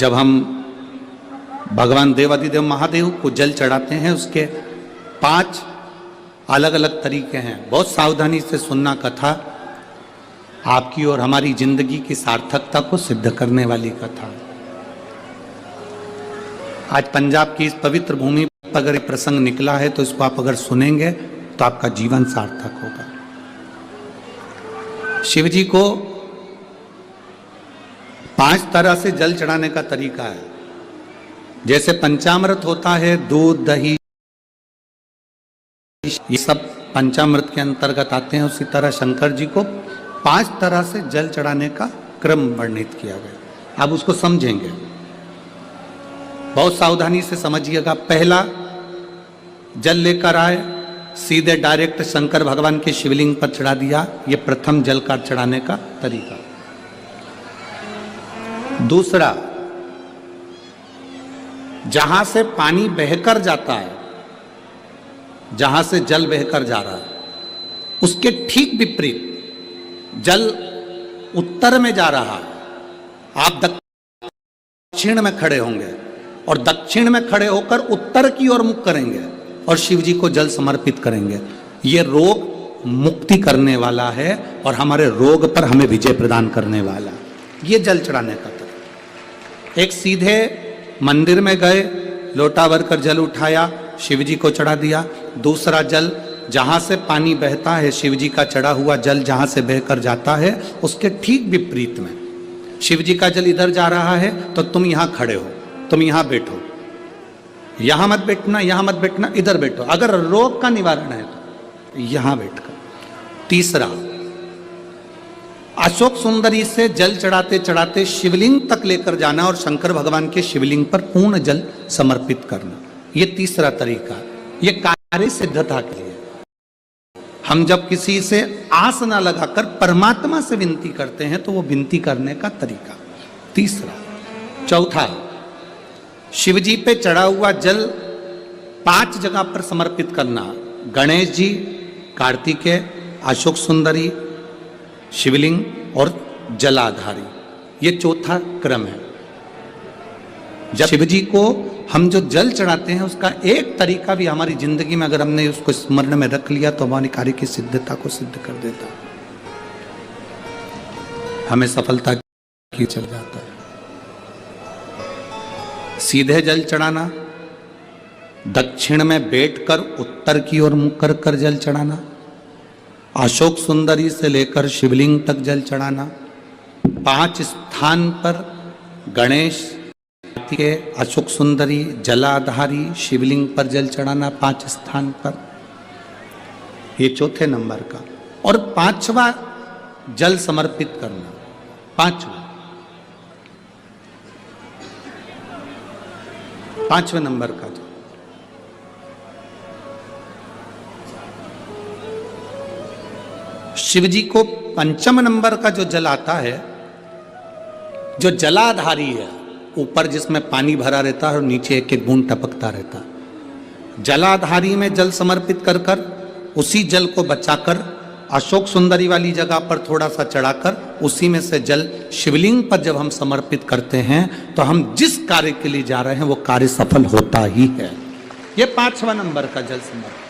जब हम भगवान देवाधिदेव महादेव को जल चढ़ाते हैं, उसके 5 अलग अलग तरीके हैं। बहुत सावधानी से सुनना कथा, आपकी और हमारी जिंदगी की सार्थकता को सिद्ध करने वाली कथा। आज पंजाब की इस पवित्र भूमि पर अगर एक प्रसंग निकला है तो इसको आप अगर सुनेंगे तो आपका जीवन सार्थक होगा। शिव जी को 5 तरह से जल चढ़ाने का तरीका है। जैसे पंचामृत होता है, दूध, दही, ये सब पंचामृत के अंतर्गत आते हैं, उसी तरह शंकर जी को 5 तरह से जल चढ़ाने का क्रम वर्णित किया गया। अब उसको समझेंगे, बहुत सावधानी से समझिएगा। पहला, जल लेकर आए, सीधे डायरेक्ट शंकर भगवान के शिवलिंग पर चढ़ा दिया। ये प्रथम जल का चढ़ाने का तरीका। दूसरा, जहां से पानी बहकर जाता है, जहां से जल बहकर जा रहा है, उसके ठीक विपरीत जल उत्तर में जा रहा है, आप दक्षिण में खड़े होंगे और दक्षिण में खड़े होकर उत्तर की ओर मुख करेंगे और शिव जी को जल समर्पित करेंगे। ये रोग मुक्ति करने वाला है और हमारे रोग पर हमें विजय प्रदान करने वाला। ये जल चढ़ाने का तरीका। एक, सीधे मंदिर में गए, लोटा भरकर जल उठाया, शिव जी को चढ़ा दिया। दूसरा, जल जहां से पानी बहता है, शिव जी का चढ़ा हुआ जल जहां से बहकर जाता है, उसके ठीक विपरीत में शिव जी का जल इधर जा रहा है तो तुम यहां खड़े हो, तुम यहां बैठो, यहां मत बैठना, यहां मत बैठना, इधर बैठो। अगर रोग का निवारण है तो यहां बैठकर। तीसरा, अशोक सुंदरी से जल चढ़ाते चढ़ाते शिवलिंग तक लेकर जाना और शंकर भगवान के शिवलिंग पर पूर्ण जल समर्पित करना। ये तीसरा तरीका। ये कार्य सिद्धता के लिए। हम जब किसी से आस ना लगाकर परमात्मा से विनती करते हैं तो वो विनती करने का तरीका। तीसरा। चौथा, शिव जी पे चढ़ा हुआ जल 5 जगह पर समर्पित करना। गणेश जी, कार्तिकेय, अशोक सुंदरी, शिवलिंग और जलाधारी। ये चौथा क्रम है। जब शिव जी को हम जो जल चढ़ाते हैं, उसका एक तरीका भी हमारी जिंदगी में अगर हमने उसको स्मरण में रख लिया तो हमारे कार्य की सिद्धता को सिद्ध कर देता है, हमें सफलता की चल जाता है। सीधे जल चढ़ाना, दक्षिण में बैठकर उत्तर की ओर मुख कर कर जल चढ़ाना, अशोक सुंदरी से लेकर शिवलिंग तक जल चढ़ाना, 5 स्थान पर गणेश के, अशोक सुंदरी, जलाधारी, शिवलिंग पर जल चढ़ाना 5 स्थान पर। ये चौथे नंबर का। और 5वां, जल समर्पित करना। 5वें नंबर का जल। शिव जी को 5म नंबर का जो जल आता है, जो जलाधारी है, ऊपर जिसमें पानी भरा रहता है और नीचे एक एक बूंद टपकता रहता है, जलाधारी में जल समर्पित कर कर उसी जल को बचाकर अशोक सुंदरी वाली जगह पर थोड़ा सा चढ़ाकर उसी में से जल शिवलिंग पर जब हम समर्पित करते हैं तो हम जिस कार्य के लिए जा रहे हैं वो कार्य सफल होता ही है। ये 5वां नंबर का जल समर्पण।